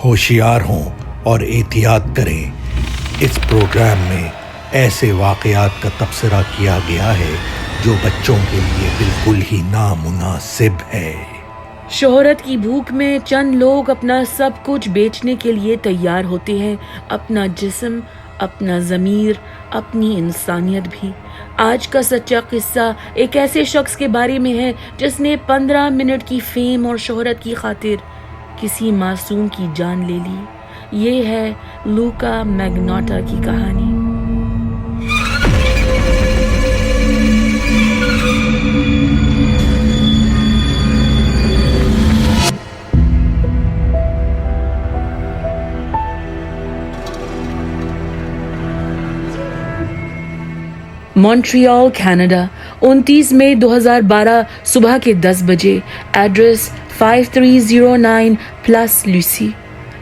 ہوشیار ہوں اور احتیاط کریں۔ اس پروگرام میں ایسے واقعات کا تبصرہ کیا گیا ہے جو بچوں کے لیے بالکل ہی نامناسب ہے۔ شہرت کی بھوک میں چند لوگ اپنا سب کچھ بیچنے کے لیے تیار ہوتے ہیں، اپنا جسم، اپنا ضمیر، اپنی انسانیت بھی۔ آج کا سچا قصہ ایک ایسے شخص کے بارے میں ہے جس نے 15 منٹ کی فیم اور شہرت کی خاطر کسی معصوم کی جان لے لی۔ یہ ہے لوکا میگناٹا کی کہانی۔ مونٹریال، کینیڈا، 29 مئی 2012 صبح کے 10 بجے۔ ایڈریس 5309 پلس لوسی۔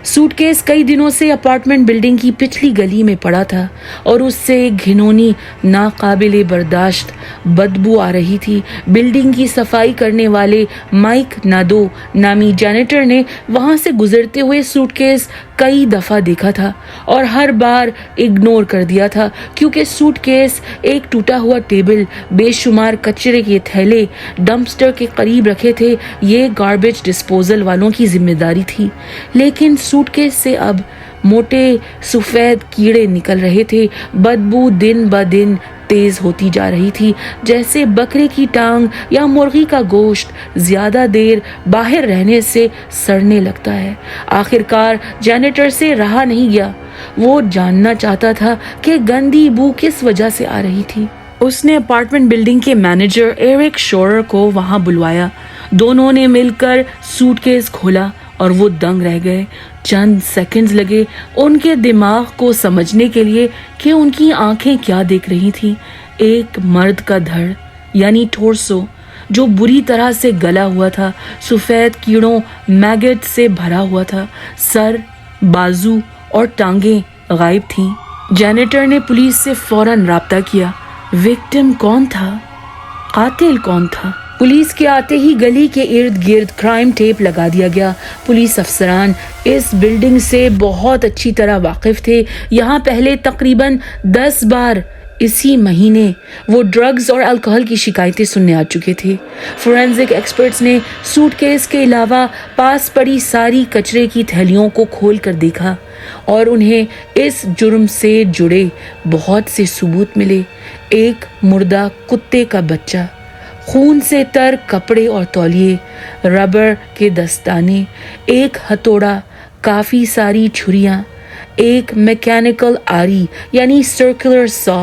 سوٹ کیس کئی دنوں سے اپارٹمنٹ بلڈنگ کی پچھلی گلی میں پڑا تھا اور اس سے ایک گھنونی ناقابل برداشت بدبو آ رہی تھی۔ بلڈنگ کی صفائی کرنے والے مائک نادو نامی جینیٹر نے وہاں سے گزرتے ہوئے سوٹ کیس کئی دفعہ دیکھا تھا اور ہر بار اگنور کر دیا تھا کیونکہ سوٹ کیس، ایک ٹوٹا ہوا ٹیبل، بے شمار کچرے کے تھیلے ڈمپسٹر کے قریب رکھے تھے۔ یہ گاربیج ڈسپوزل والوں کی ذمہ داری تھی، لیکن سوٹ کیس سے اب موٹے سفید کیڑے نکل رہے تھے۔ بدبو دن بدن تیز ہوتی جا رہی تھی، جیسے بکرے کی ٹانگ یا مرغی کا گوشت زیادہ دیر باہر رہنے سے سڑنے لگتا ہے۔ آخرکار جینیٹر سے رہا نہیں گیا۔ وہ جاننا چاہتا تھا کہ گندی بو کس وجہ سے آ رہی تھی۔ اس نے اپارٹمنٹ بلڈنگ کے مینیجر ایرک شورر کو وہاں بلوایا۔ دونوں نے مل کر سوٹ کیس کھولا اور وہ دنگ رہ گئے۔ چند سیکنڈز لگے ان کے دماغ کو سمجھنے کے لیے کہ ان کی آنکھیں کیا دیکھ رہی تھیں۔ ایک مرد کا دھڑ یعنی ٹورسو جو بری طرح سے گلا ہوا تھا، سفید کیڑوں میگٹ سے بھرا ہوا تھا۔ سر، بازو اور ٹانگیں غائب تھیں۔ جینیٹر نے پولیس سے فوراً رابطہ کیا۔ وکٹم کون تھا؟ قاتل کون تھا؟ پولیس کے آتے ہی گلی کے ارد گرد کرائم ٹیپ لگا دیا گیا۔ پولیس افسران اس بلڈنگ سے بہت اچھی طرح واقف تھے۔ یہاں پہلے تقریباً 10 بار اسی مہینے وہ ڈرگز اور الکحل کی شکایتیں سننے آ چکے تھے۔ فورینزک ایکسپرٹس نے سوٹ کیس کے علاوہ پاس پڑی ساری کچرے کی تھیلیوں کو کھول کر دیکھا اور انہیں اس جرم سے جڑے بہت سے ثبوت ملے۔ ایک مردہ کتے کا بچہ، خون سے تر کپڑے اور تولیے، ربر کے دستانے، ایک ہتھوڑا، کافی ساری چھریاں، ایک میکینیکل آری یعنی سرکولر سا،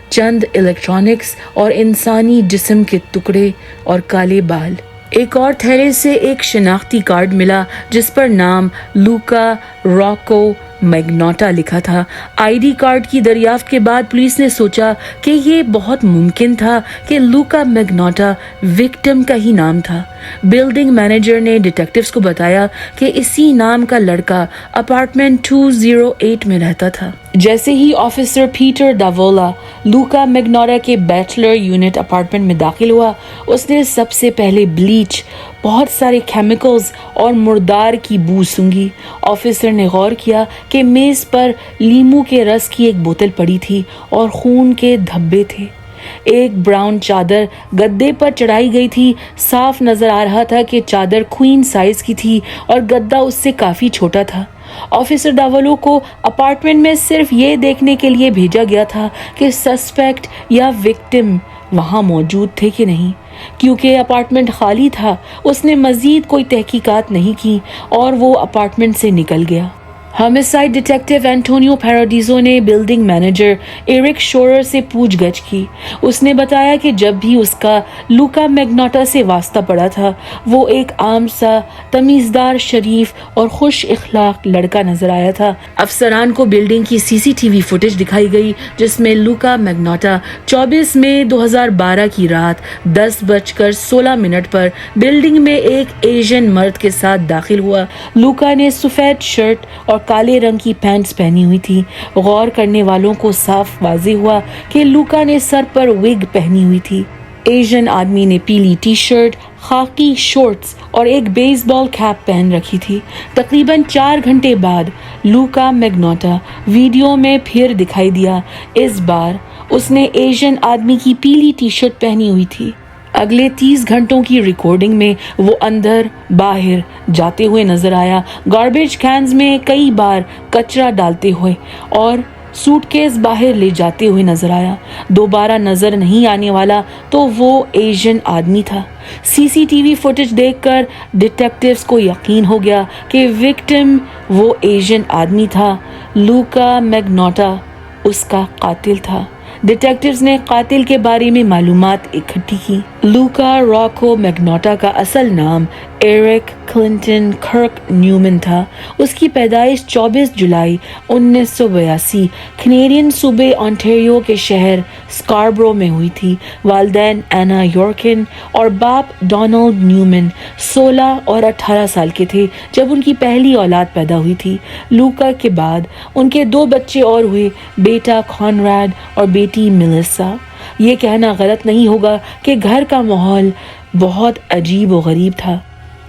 چند الیکٹرانکس اور انسانی جسم کے ٹکڑے اور کالے بال۔ ایک اور تھیلے سے ایک شناختی کارڈ ملا جس پر نام لوکا راکو میگناٹا لکھا تھا۔ آئی ڈی کارڈ کی دریافت کے بعد پولیس نے سوچا کہ یہ بہت ممکن تھا کہ لوکا میگناٹا وکٹم کا ہی نام تھا۔ بلڈنگ مینیجر نے ڈیٹیکٹیوز کو بتایا کہ اسی نام کا لڑکا اپارٹمنٹ 208 میں رہتا تھا۔ جیسے ہی آفیسر پیٹر ڈاوولا لوکا میگناٹا کے بیچلر یونٹ اپارٹمنٹ میں داخل ہوا، اس نے سب سے پہلے بلیچ، بہت سارے کیمیکلز اور مردار کی بو سونگھی۔ آفیسر نے غور کیا کہ میز پر لیمو کے رس کی ایک بوتل پڑی تھی اور خون کے دھبے تھے۔ ایک براؤن چادر گدے پر چڑھائی گئی تھی۔ صاف نظر آ رہا تھا کہ چادر کوئن سائز کی تھی اور گدا اس سے کافی چھوٹا تھا۔ آفیسر ڈاولو کو اپارٹمنٹ میں صرف یہ دیکھنے کے لیے بھیجا گیا تھا کہ سسپیکٹ یا وکٹم وہاں موجود تھے کہ نہیں۔ کیونکہ اپارٹمنٹ خالی تھا، اس نے مزید کوئی تحقیقات نہیں کی اور وہ اپارٹمنٹ سے نکل گیا۔ ہومسائیڈ ڈیٹیکٹیو اینٹونیو پیراڈیزو نے بلڈنگ مینیجر ایرک شورر سے پوچھ گچھ کی۔ اس نے بتایا کہ جب بھی اس کا لوکا میگناٹا سے واسطہ پڑا تھا، وہ ایک عام سا تمیزدار، شریف اور خوش اخلاق لڑکا نظر آیا تھا۔ افسران کو بلڈنگ کی CCTV فوٹیج دکھائی گئی جس میں لوکا میگناٹا 24 مئی 2012 کی رات 10:16 پر بلڈنگ میں ایک ایشین مرد کے ساتھ داخل ہوا۔ لوکا نے سفید شرٹ اور کالے رنگ کی پینٹس پہنی ہوئی تھی۔ غور کرنے والوں کو صاف واضح ہوا کہ لوکا نے سر پر وگ پہنی ہوئی تھی۔ एशियन आदमी ने पीली टी शर्ट, खाकी शॉर्ट्स और एक बेसबॉल कैप पहन रखी थी। तकरीबन 4 घंटे बाद लूका मैग्नोटा वीडियो में फिर दिखाई दिया। इस बार उसने एशियन आदमी की पीली टी शर्ट पहनी हुई थी। अगले 30 घंटों की रिकॉर्डिंग में वो अंदर बाहर जाते हुए नजर आया, गार्बेज कैन्स में कई बार कचरा डालते हुए और सूटकेस बाहर ले जाते हुए नजर आया। दोबारा नजर नहीं आने वाला तो वो एशियन आदमी था। सीसीटीवी फुटेज देखकर डिटेक्टिव्स को यकीन हो गया कि विक्टिम वो एशियन आदमी था। लूका मैग्नोटा उसका कातिल था। डिटेक्टिव्स ने कातिल के बारे में मालूमात इकट्ठी की। लूका रॉको मैग्नोटा का असल नाम एरिक क्लिंटन कर्क न्यूमैन था। उसकी पैदाइश 24 जुलाई 1982 कैनेडियन सूबे ओंटारियो के शहर स्कारब्रो में हुई थी। वालिदैन एना यॉर्किन और बाप डोनाल्ड न्यूमैन 16 और 18 साल के थे जब उनकी पहली औलाद पैदा हुई थी। लूका के बाद उनके 2 बच्चे और हुए, बेटा कॉनराड और बेटी मेलिसा। ये कहना गलत नहीं होगा कि घर का माहौल बहुत अजीब और गरीब था।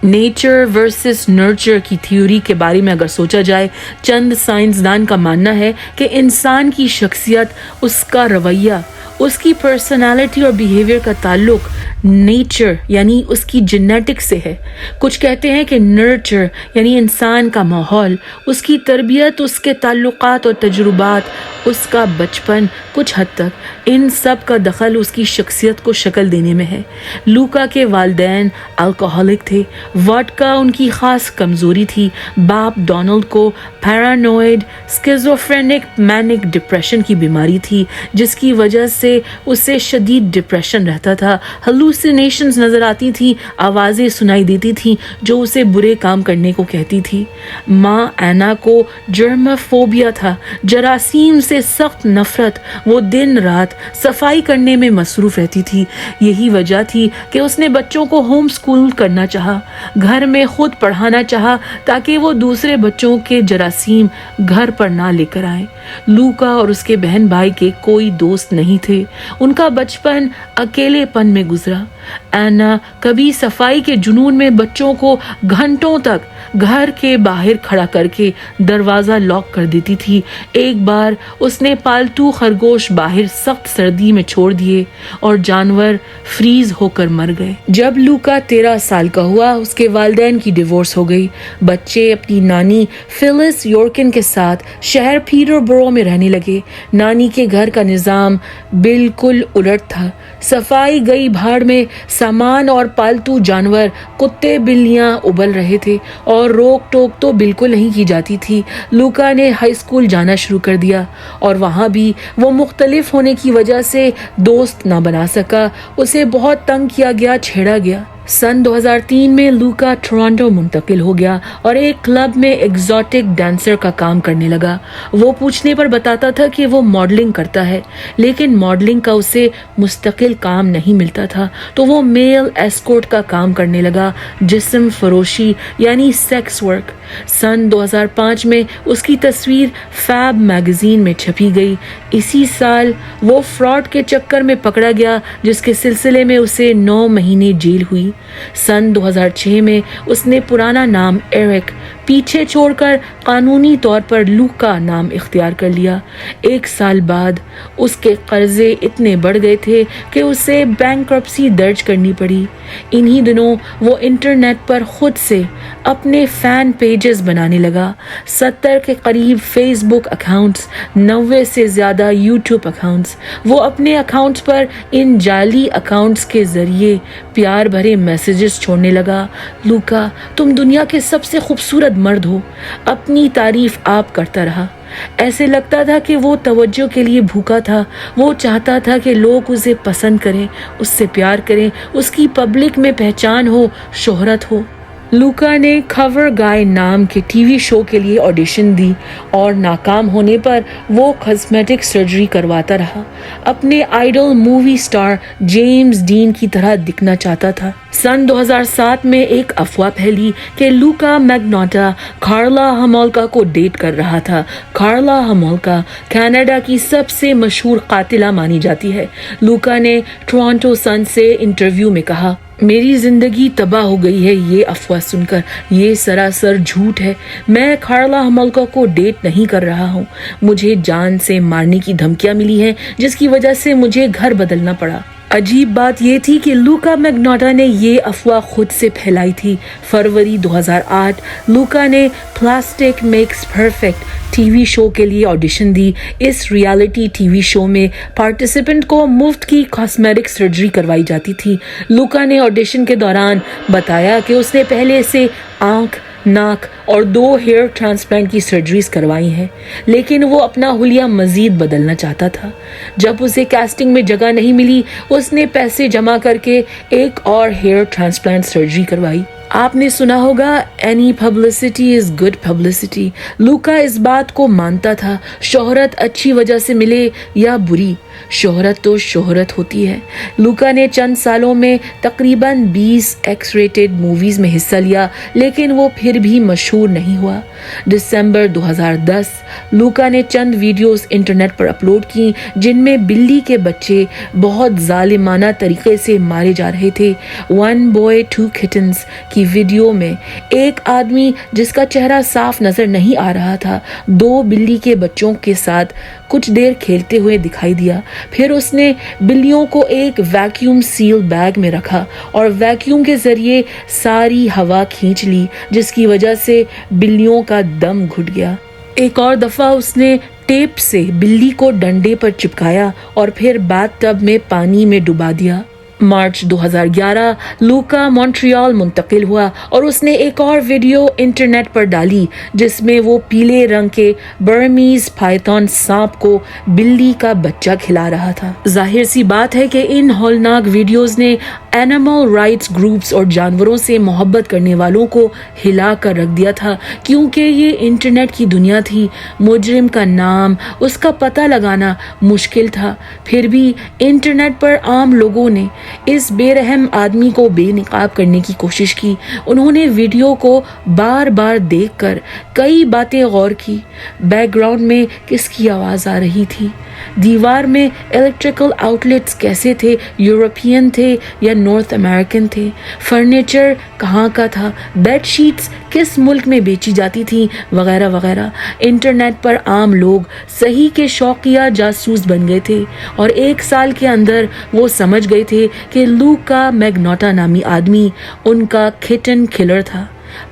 नेचर वर्सेस नर्चर की थ्योरी के बारे में अगर सोचा जाए, चंद साइंसदान का मानना है कि इंसान की शख्सियत, उसका रवैया, उसकी पर्सनालिटी और बिहेवियर का ताल्लुक नेचर यानी उसकी जेनेटिक्स से है। कुछ कहते हैं कि नर्चर यानी इंसान का माहौल, उसकी तरबियत, उसके ताल्लुकात और तजुर्बात, उसका बचपन, कुछ हद तक इन सब का दखल उसकी शख्सियत को शक्ल देने में है। लूका के वालिदैन अल्कोहलिक थे। वोडका उनकी खास कमजोरी थी। बाप डोनाल्ड को पैरानोइड स्किज़ोफ्रेनिक मैनिक डिप्रेशन की बीमारी थी, जिसकी वजह से उसे शदीद डिप्रेशन रहता था। हेलुसिनेशंस नजर आती थी, आवाज़ें सुनाई देती थी जो उसे बुरे काम करने को कहती थी। माँ एना को जर्मोफोबिया था, जरासीम से सख्त नफरत। वो दिन रात सफाई करने में मसरूफ रहती थी। यही वजह थी कि उसने बच्चों को होम स्कूल करना चाहा, घर में खुद पढ़ाना चाहा ताकि वो दूसरे बच्चों के जरासीम घर पर ना लेकर आए। लूका और उसके बहन भाई के कोई दोस्त नहीं थे। उनका बचपन अकेलेपन में गुजरा। एना कभी सफाई के जुनून में बच्चों को घंटों तक घर के बाहर खड़ा करके दरवाजा लॉक कर देती थी। एक बार उसने पालतू खरगोश बाहर सख्त सर्दी में छोड़ दिए और जानवर फ्रीज होकर मर गए। जब लूका 13 साल का हुआ, उसके वालिदैन की डिवोर्स हो गई। बच्चे अपनी नानी फिलिस यॉर्किन के साथ शहर पीटरबरो में रहने लगे। नानी के घर का निज़ाम बिल्कुल उलट था। सफाई गई भाड़ में, सामान और पालतू जानवर, कुत्ते बिल्लियां उबल रहे थे और रोक टोक तो बिल्कुल नहीं की जाती थी। लूका ने हाई स्कूल जाना शुरू कर दिया और वहाँ भी वो मुख्तलिफ होने की वजह से दोस्त ना बना सका। उसे बहुत तंग किया गया, छेड़ा गया। सन 2003 में लूका टोरंटो मुंतकिल हो गया और एक क्लब में एग्जॉटिक डांसर का काम करने लगा। वो पूछने पर बताता था कि वो मॉडलिंग करता है, लेकिन मॉडलिंग का उसे मुस्तकिल काम नहीं मिलता था, तो वो मेल एस्कॉर्ट का काम करने लगा, जिस्म फरोशी यानी सेक्स वर्क। सन 2005 में उसकी तस्वीर फैब मैगजीन में छपी गई। इसी साल वो फ्रॉड के चक्कर में पकड़ा गया, जिसके सिलसिले में उसे 9 महीने जेल हुई। सन 2006 में उसने पुराना नाम एरिक पीछे छोड़कर कानूनी तौर पर लूका नाम इख्तियार कर लिया। 1 साल बाद उसके कर्जे इतने बढ़ गए थे कि उसे बैंक्रप्सी दर्ज करनी पड़ी। इन्हीं दिनों वो इंटरनेट पर खुद से अपने फैन पेजेस बनाने लगा। 70 के करीब फेसबुक अकाउंट्स, 90 से ज़्यादा यूट्यूब अकाउंट्स। वो अपने अकाउंट्स पर इन जाली अकाउंट्स के ज़रिए प्यार भरे मैसेजेस छोड़ने लगा। लूका, तुम दुनिया के सबसे खूबसूरत मर्द हो। अपनी तारीफ आप करता रहा। ऐसे लगता था कि वो तवज्जो के लिए भूखा था। वो चाहता था कि लोग उसे पसंद करें, उससे प्यार करें, उसकी पब्लिक में पहचान हो, शोहरत हो। लूका ने खबर गाय नाम के टीवी शो के लिए ऑडिशन दी और नाकाम होने पर वो कॉस्मेटिक सर्जरी करवाता रहा। अपने idol movie star James Dean की तरह दिखना चाहता था। सन 2007 में एक अफवाह फैली कि लूका मैग्नोटा कार्ला हमोल्का को डेट कर रहा था। कार्ला हमोल्का कनाडा की सबसे मशहूर कातिला मानी जाती है। लूका ने टोरंटो सन से इंटरव्यू में कहा, मेरी जिंदगी तबाह हो गई है ये अफवाह सुनकर, ये सरासर झूठ है। मैं कार्ला हमोल्का को डेट नहीं कर रहा हूँ। मुझे जान से मारने की धमकियां मिली हैं जिसकी वजह से मुझे घर बदलना पड़ा। अजीब बात ये थी कि लूका मैग्नोटा ने ये अफवाह खुद से फैलाई थी। फरवरी 2008 लूका ने plastic makes perfect TV show के लिए ऑडिशन दी। इस रियलिटी टीवी शो में पार्टिसिपेंट को मुफ्त की कॉस्मेटिक सर्जरी करवाई जाती थी। लूका ने ऑडिशन के दौरान बताया कि उसने पहले से आंख, नाक और 2 हेयर ट्रांसप्लांट की सर्जरीज करवाई हैं, लेकिन वो अपना हुलिया मजीद बदलना चाहता था। जब उसे कास्टिंग में जगह नहीं मिली, उसने पैसे जमा करके एक और हेयर ट्रांसप्लांट सर्जरी करवाई। आपने सुना होगा, any publicity is good publicity. लूका इस बात को मानता था, शोहरत अच्छी वजह से मिले या बुरी, शोहरत तो शोहरत होती है। लूका ने चंद सालों में तकरीबन 20 एक्स रेटेड मूवीज में हिस्सा लिया, लेकिन वो फिर भी मशहूर नहीं हुआ। दिसंबर 2010 लूका ने चंद वीडियोस इंटरनेट पर अपलोड की जिनमें बिल्ली के बच्चे बहुत जालिमाना तरीके से मारे जा रहे थे। 1 Boy 2 Kittens की वीडियो में एक आदमी जिसका चेहरा साफ नजर नहीं आ रहा था 2 बिल्ली के बच्चों के साथ कुछ देर खेलते हुए दिखाई दिया। फिर उसने बिल्लियों को एक वैक्यूम सील बैग में रखा और वैक्यूम के जरिए सारी हवा खींच ली, जिसकी वजह से बिल्लियों का दम घुट गया। एक और दफा उसने टेप से बिल्ली को डंडे पर चिपकाया और फिर बाथटब में पानी में डुबा दिया। मार्च 2011 लूका मॉन्ट्रियल मुंतकिल हुआ और उसने एक और वीडियो इंटरनेट पर डाली जिसमें वो पीले रंग के बर्मीज पाइथन सांप को बिल्ली का बच्चा खिला रहा था। जाहिर सी बात है कि इन हौलनाक वीडियोस ने एनिमल राइट्स ग्रुप्स और जानवरों से मोहब्बत करने वालों को हिला कर रख दिया था, क्योंकि ये इंटरनेट की दुनिया थी। मुजरिम का नाम, उसका पता लगाना मुश्किल था। फिर भी इंटरनेट पर आम लोगों ने इस बेरहम आदमी को बेनकाब करने की कोशिश की। उन्होंने वीडियो को बार बार देखकर कई बातें गौर की। बैकग्राउंड में किसकी आवाज आ रही थी, दीवार में इलेक्ट्रिकल आउटलेट्स कैसे थे, यूरोपियन थे या नॉर्थ अमेरिकन थे, फर्नीचर कहाँ का था, बेडशीट्स किस मुल्क में बेची जाती थी, वगैरह वगैरह। इंटरनेट पर आम लोग सही के शौकिया जासूस बन गए थे और 1 साल के अंदर वो समझ गए थे कि लूका मैग्नोटा नामी आदमी उनका किटन किलर था।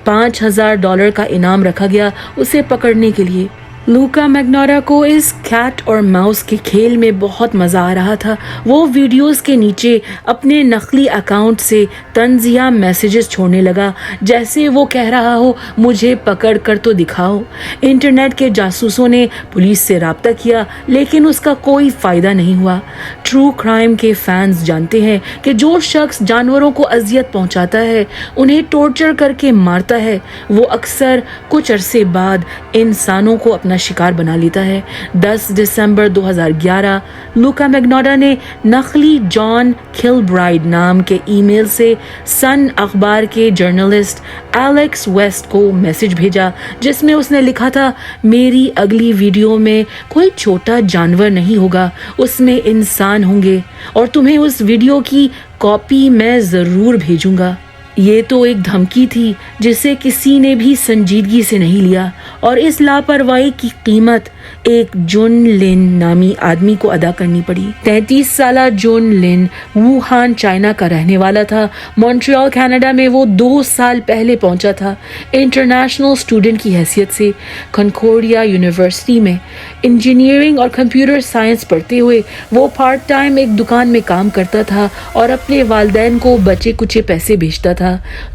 $5000 का इनाम रखा गया उसे पकड़ने के लिए। लूका मैग्नोटा को इस कैट और माउस के खेल में बहुत मज़ा आ रहा था। वो वीडियोस के नीचे अपने नकली अकाउंट से तंजिया मैसेजेस छोड़ने लगा, जैसे वो कह रहा हो, मुझे पकड़ कर तो दिखाओ। इंटरनेट के जासूसों ने पुलिस से राब्ता किया, लेकिन उसका कोई फ़ायदा नहीं हुआ। ट्रू क्राइम के फैंस जानते हैं कि जो शख्स जानवरों को अजियत पहुंचाता है, उन्हें टॉर्चर करके मारता है, वो अक्सर कुछ अरसे बाद इंसानों को अपना शिकार बना लेता है। 10 दिसंबर 2011 लूका मैग्नोटा ने नकली जॉन किलब्राइड नाम के ईमेल से सन अखबार के जर्नलिस्ट एलेक्स वेस्ट को मैसेज भेजा, जिसमें उसने लिखा था, मेरी अगली वीडियो में कोई छोटा जानवर नहीं होगा, उसमें इंसान होंगे और तुम्हें उस वीडियो की कॉपी मैं ज़रूर भेजूंगा। ये तो एक धमकी थी जिसे किसी ने भी संजीदगी से नहीं लिया और इस लापरवाही की कीमत एक जॉन लिन नामी आदमी को अदा करनी पड़ी। 33 साला जॉन लिन वुहान चाइना का रहने वाला था। मॉन्ट्रियल कनाडा में वो 2 साल पहले पहुंचा था। इंटरनेशनल स्टूडेंट की हैसियत से कॉन्कोर्डिया यूनिवर्सिटी में इंजीनियरिंग और कंप्यूटर साइंस पढ़ते हुए वो पार्ट टाइम एक दुकान में काम करता था और अपने वालिदैन को बचे कुचे पैसे भेजता था।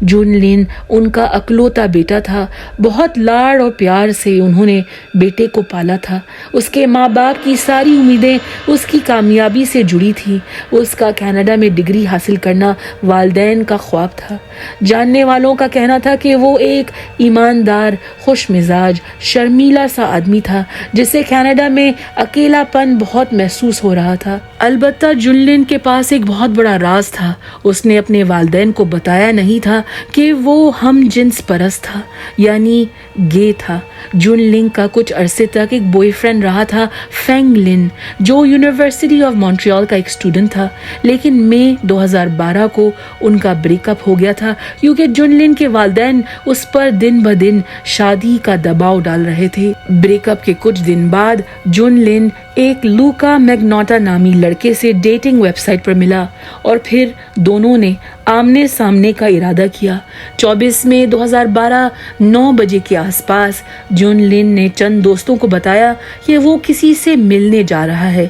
जॉन लिन उनका अकलौता बेटा था। बहुत लाड़ और प्यार से उन्होंने बेटे को पाला تھا. اس کے ماں باپ کی ساری امیدیں اس کی کامیابی سے جڑی تھیں. اس کا کینیڈا میں ڈگری حاصل کرنا والدین کا خواب تھا. جاننے والوں کا کہنا تھا کہ وہ ایک ایماندار، خوش مزاج، شرمیلا سا آدمی تھا جسے کینیڈا میں اکیلا پن بہت محسوس ہو رہا تھا. البتہ جن لن کے پاس ایک بہت بڑا راز تھا. اس نے اپنے والدین کو بتایا نہیں تھا کہ وہ ہم جنس پرست تھا، یعنی گے تھا. جن لن کا کچھ عرصے تک ایک بوائے فرینڈ رہا تھا، فینگ لن، جو یونیورسٹی آف مونٹریال کا ایک اسٹوڈنٹ تھا. لیکن مئی 2012 کو ان کا بریک اپ ہو گیا تھا کیونکہ جن لن کے والدین اس پر دن بدن شادی کا دباؤ ڈال رہے تھے. بریک اپ کے کچھ دن بعد جن لن ایک لوکا میگناٹا نامی لڑکے سے ڈیٹنگ ویب سائٹ پر ملا اور پھر دونوں نے آمنے سامنے کا ارادہ کیا. 24 مئی 2012 9 بجے کے آس پاس جن لن نے چند دوستوں کو بتایا کہ وہ کسی سے ملنے جا رہا ہے.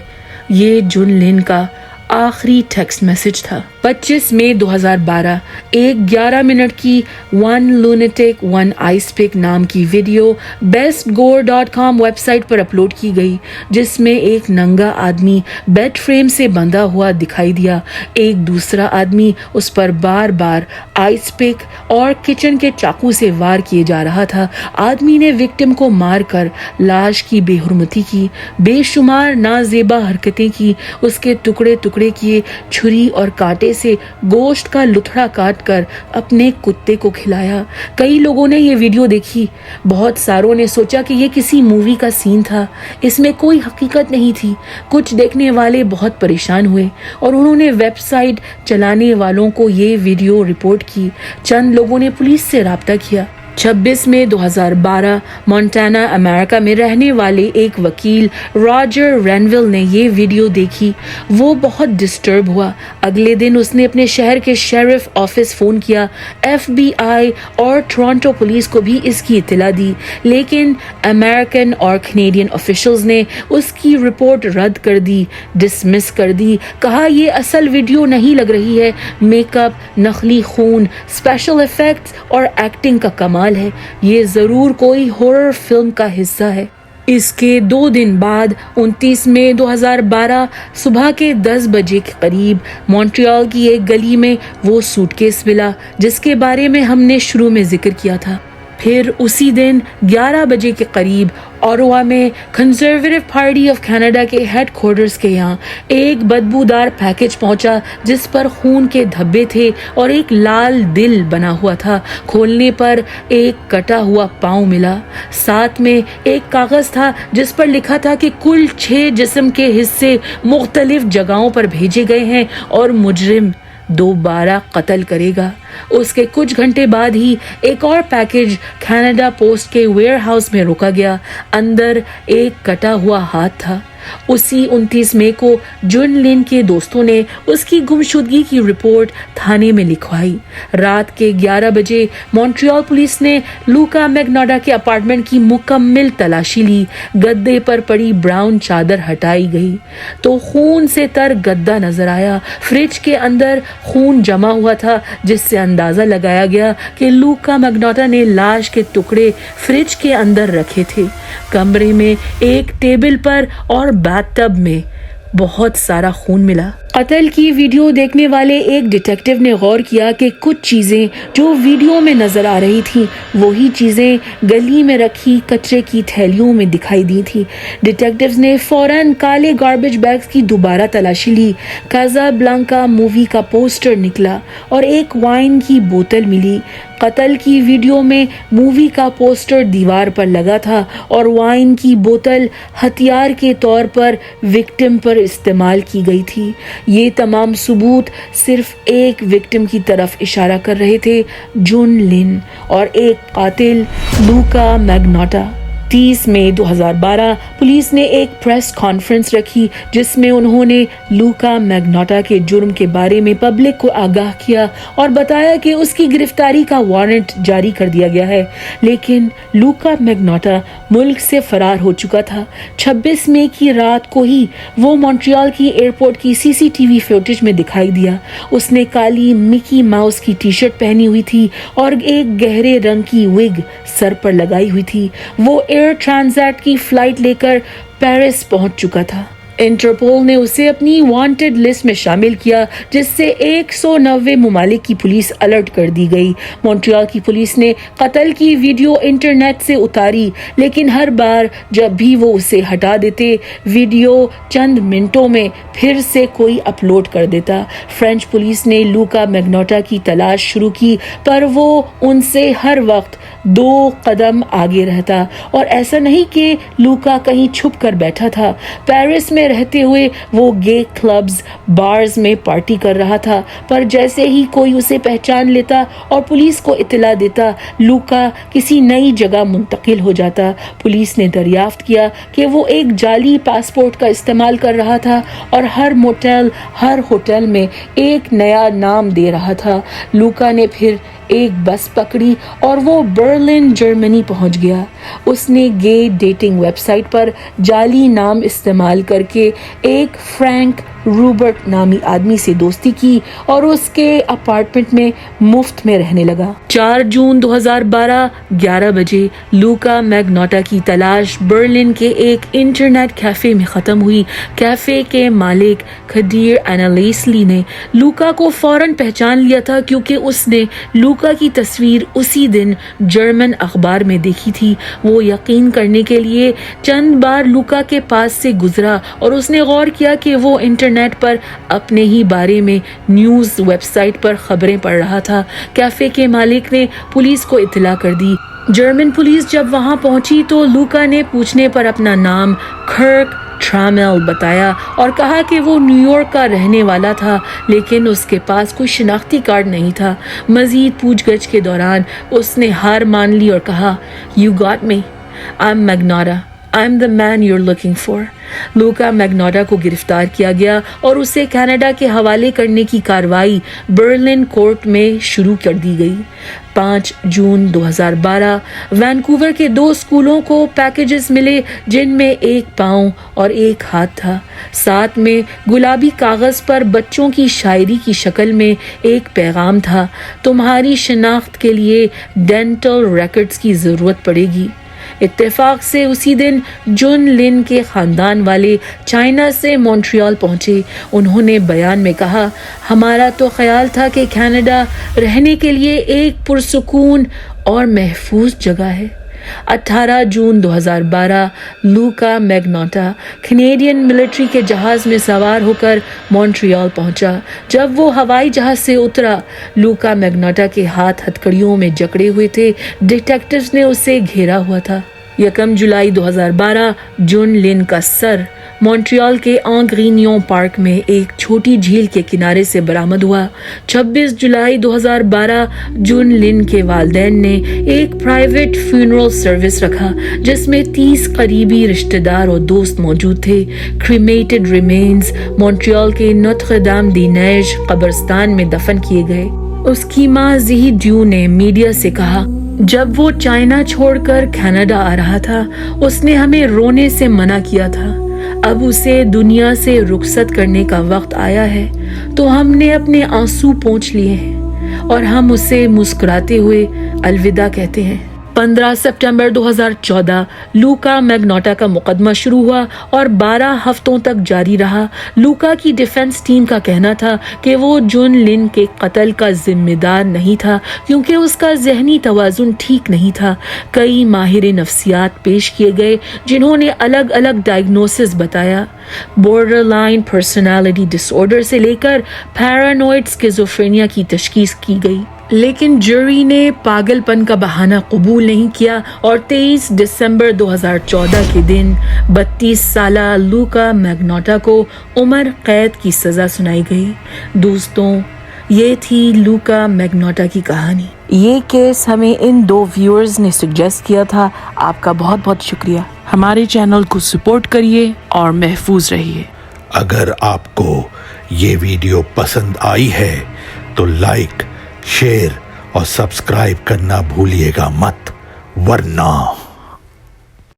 یہ جن لن کا آخری ٹیکسٹ میسج تھا. 25 مئی 2012 ایک 11 منٹ کی ون لونیٹک ون آئس پک نام کی ویڈیو bestgore.com ویب سائٹ پر اپلوڈ کی گئی جس میں ایک ننگا آدمی بیڈ فریم سے بندھا ہوا دکھائی دیا. ایک دوسرا آدمی اس پر بار بار آئس پک اور کچن کے چاقو سے وار کیے جا رہا تھا. آدمی نے وکٹم کو مار کر لاش کی بے حرمتی کی، بے شمار نازیبا حرکتیں کی، اس کے ٹکڑے کیے، چھری اور کانٹے سے گوشت کا لتھڑا کاٹ کر اپنے کتے کو کھلایا. کئی لوگوں نے یہ ویڈیو دیکھی. بہت ساروں نے سوچا کہ یہ کسی مووی کا سین تھا، اس میں کوئی حقیقت نہیں تھی. کچھ دیکھنے والے بہت پریشان ہوئے اور انہوں نے ویب سائٹ چلانے والوں کو یہ ویڈیو رپورٹ کی. چند لوگوں نے پولیس سے رابطہ کیا. 26 مئی 2012 مونٹانا امریکہ میں رہنے والے ایک وکیل راجر رینویل نے یہ ویڈیو دیکھی. وہ بہت ڈسٹرب ہوا. اگلے دن اس نے اپنے شہر کے شیرف آفس فون کیا. FBI اور ٹورانٹو پولیس کو بھی اس کی اطلاع دی، لیکن امریکن اور کینیڈین آفیشلز نے اس کی رپورٹ رد کر دی، ڈسمس کر دی. کہا یہ اصل ویڈیو نہیں لگ رہی ہے، میک اپ، نقلی خون، اسپیشل ایفیکٹس اور ایکٹنگ کا کمال ہے. یہ ضرور کوئی ہارر فلم کا حصہ ہے. اس کے 2 دن بعد 29 مئی 2012 صبح کے 10 بجے کے قریب مونٹریال کی ایک گلی میں وہ سوٹ کیس ملا جس کے بارے میں ہم نے شروع میں ذکر کیا تھا. پھر اسی دن 11 بجے کے قریب اوٹاوا میں کنزرویٹو پارٹی آف کینیڈا کے ہیڈ کوارٹرز کے یہاں ایک بدبودار پیکج پہنچا جس پر خون کے دھبے تھے اور ایک لال دل بنا ہوا تھا. کھولنے پر ایک کٹا ہوا پاؤں ملا. ساتھ میں ایک کاغذ تھا جس پر لکھا تھا کہ کل 6 جسم کے حصے مختلف جگہوں پر بھیجے گئے ہیں اور مجرم دوبارہ قتل کرے گا. اس کے کچھ گھنٹے بعد ہی ایک اور پیکج کینیڈا پوسٹ کے ویئر ہاؤس میں روکا گیا. اندر ایک کٹا ہوا ہاتھ تھا. اسی 29 مئی کو جن لن کے دوستوں نے اس کی گمشدگی کی رپورٹ تھانے میں لکھوائی. رات کے 11 بجے مونٹریال پولیس نے لوکا میگناٹا کے اپارٹمنٹ کی مکمل تلاشی لی. گدے پر پڑی براؤن چادر ہٹائی گئی تو خون سے تر گدا نظر آیا. فریج کے اندر خون جمع ہوا تھا جس سے اندازہ لگایا گیا کہ لوکا میگناٹا نے لاش کے ٹکڑے فریج کے اندر رکھے تھے. کمرے میں ایک ٹیبل پر اور باتھ ٹب میں بہت سارا خون ملا. قتل کی ویڈیو دیکھنے والے ایک ڈیٹیکٹیو نے غور کیا کہ کچھ چیزیں جو ویڈیو میں نظر آ رہی تھیں وہی چیزیں گلی میں رکھی کچرے کی تھیلیوں میں دکھائی دی تھی. ڈیٹیکٹیوز نے فوراً کالے گاربیج بیگز کی دوبارہ تلاشی لی. کازابلانکا مووی کا پوسٹر نکلا اور ایک وائن کی بوتل ملی. قتل کی ویڈیو میں مووی کا پوسٹر دیوار پر لگا تھا اور وائن کی بوتل ہتھیار کے طور پر وکٹم پر استعمال کی گئی تھی. یہ تمام ثبوت صرف ایک وکٹم کی طرف اشارہ کر رہے تھے، جن لن، اور ایک قاتل لوکا میگناٹا. 30 مئی 2012 پولیس نے ایک پریس کانفرنس رکھی جس میں انہوں نے لوکا میگناٹا کے جرم کے بارے میں پبلک کو آگاہ کیا اور بتایا کہ اس کی گرفتاری کا وارنٹ جاری کر دیا گیا ہے. لیکن لوکا میگناٹا ملک سے فرار ہو چکا تھا. 26 مئی کی رات کو ہی وہ مونٹریال کی ایئرپورٹ کی CCTV فوٹیج میں دکھائی دیا. اس نے کالی مکی ماؤس کی ٹی شرٹ پہنی ہوئی تھی اور ایک گہرے رنگ کی وگ سر پر لگائی ہوئی تھی. وہ एयर ट्रांसैट की फ्लाइट लेकर पेरिस पहुंच चुका था। इंटरपोल ने उसे अपनी वांटेड लिस्ट में शामिल किया, जिससे 190 ममालिक की पुलिस अलर्ट कर दी गई। मॉन्ट्रियल की पुलिस ने कत्ल की वीडियो इंटरनेट से उतारी, लेकिन हर बार जब भी वो उसे हटा देते, वीडियो चंद मिनटों में फिर से कोई अपलोड कर देता। फ्रेंच पुलिस ने लूका मैग्नोटा की तलाश शुरू की, पर वो उनसे हर वक्त 2 कदम आगे रहता। और ऐसा नहीं कि लूका कहीं छुप कर बैठा था। पेरिस में रहते हुए वो गे क्लब्स, बार्स में पार्टी कर रहा था, पर जैसे ही कोई उसे पहचान लेता और पुलिस को इत्तला देता, लूका किसी नई जगह मुंतकिल हो जाता। पुलिस ने दरियाफ्त किया कि वो एक जाली पासपोर्ट का इस्तेमाल कर रहा था और हर मोटेल, हर होटल में एक नया नाम दे रहा था। लूका ने फिर एक बस पकड़ी और वो बर्लिन जर्मनी पहुंच गया। उसने गे डेटिंग वेबसाइट पर जाली नाम इस्तेमाल करके एक फ्रैंक रूबर्ट नामी आदमी से दोस्ती की और उसके अपार्टमेंट में मुफ्त में रहने लगा। 4 जून 2012 11 बजे लूका मैग्नोटा की तलाश बर्लिन के एक इंटरनेट कैफे में खत्म हुई। कैफे के मालिक खदीर एनालेसली ने लूका को फौरन पहचान लिया था, क्योंकि उसने लूका की तस्वीर उसी दिन जर्मन अखबार में देखी थी। वो यकीन करने के लिए चंद बार लूका के पास से गुजरा और उसने गौर किया कि वो इंटरनेट पर अपने ही बारे में न्यूज़ वेबसाइट पर खबरें पढ़ रहा था। कैफे के मालिक ने पुलिस को इत्तला कर दी। जर्मन पुलिस जब वहां पहुंची तो लूका ने पूछने पर अपना नाम खर्क ट्रामेल बताया और कहा कि वो न्यूयॉर्क का रहने वाला था, लेकिन उसके पास कोई शिनाख्ती कार्ड नहीं था। मजीद पूछगछ के दौरान उसने हार मान ली और कहा, "You got me. I'm Magnotta. I'm the man you're looking for." लूका मैग्नोटा को गिरफ्तार किया गया और उसे कनाडा के हवाले करने की कार्रवाई बर्लिन कोर्ट में शुरू कर दी गई। 5 जून 2012 वैंकूवर के 2 स्कूलों को पैकेजेस मिले, जिनमें एक पाँव और एक हाथ था। साथ में गुलाबी कागज पर बच्चों की शायरी की शक्ल में एक पैगाम था, "तुम्हारी शिनाख्त के लिए डेंटल रिकॉर्ड्स की जरूरत पड़ेगी।" इत्तेफाक से उसी दिन जुन लिन के खानदान वाले चाइना से मॉन्ट्रियल पहुंचे। उन्होंने बयान में कहा, "हमारा तो ख्याल था कि कनाडा रहने के लिए एक पुरसुकून और महफूज जगह है।" 18 जून 2012 लूका मैग्नोटा कैनेडियन मिलिट्री के जहाज में सवार होकर मॉन्ट्रियल पहुंचा। जब वो हवाई जहाज से उतरा, लूका मैग्नोटा के हाथ हथकड़ियों में जकड़े हुए थे। डिटेक्टिव्स ने उसे घेरा हुआ था। 1 जुलाई 2012 जुन लिन का सर मॉन्ट्रियल के आंग्रीनियों पार्क में एक छोटी झील के किनारे से बरामद हुआ। 26 जुलाई 2012 जुन लिन के वालिदैन ने एक प्राइवेट फ्यूनरल सर्विस रखा, जिसमें 30 करीबी रिश्तेदार और दोस्त मौजूद थे। क्रीमेटेड रिमेन्स मॉन्ट्रियल के नोत्र दाम दी नेज कब्रिस्तान में दफन किए गए। उसकी मां ज़ी ड्यू ने मीडिया से कहा, "जब वो चाइना छोड़कर कनाडा आ रहा था, उसने हमें रोने से मना किया था। अब उसे दुनिया से रुखसत करने का वक्त आया है, तो हमने अपने आंसू पोंछ लिए हैं और हम उसे मुस्कुराते हुए अलविदा कहते हैं।" 15 सितंबर 2014 लूका मैग्नोटा का मुकदमा शुरू हुआ और 12 हफ्तों तक जारी रहा। लूका की डिफेंस टीम का कहना था कि वो जुन लिन के कत्ल का जिम्मेदार नहीं था, क्योंकि उसका जहनी तवाजुन ठीक नहीं था। कई माहिर नफ्सियात पेश किए गए, जिन्होंने अलग अलग डायग्नोसिस बताया। बॉर्डरलाइन पर्सनालिटी डिसऑर्डर से लेकर पैरानोइड स्किज़ोफ्रेनिया की तशखीस की गई, लेकिन जूरी ने पागलपन का बहाना कबूल नहीं किया और 23 दिसंबर 2014 के दिन 32 साला लूका मैग्नोटा को उम्र कैद की सजा सुनाई गई। दोस्तों, ये थी लूका मैग्नोटा की कहानी। ये केस हमें इन 2 व्यूअर्स ने सजेस्ट किया था। आपका बहुत बहुत शुक्रिया। हमारे चैनल को सपोर्ट करिए और महफूज रहिए। अगर आपको ये वीडियो पसंद आई है तो लाइक, शेयर और सब्सक्राइब करना भूलिएगा मत, वरना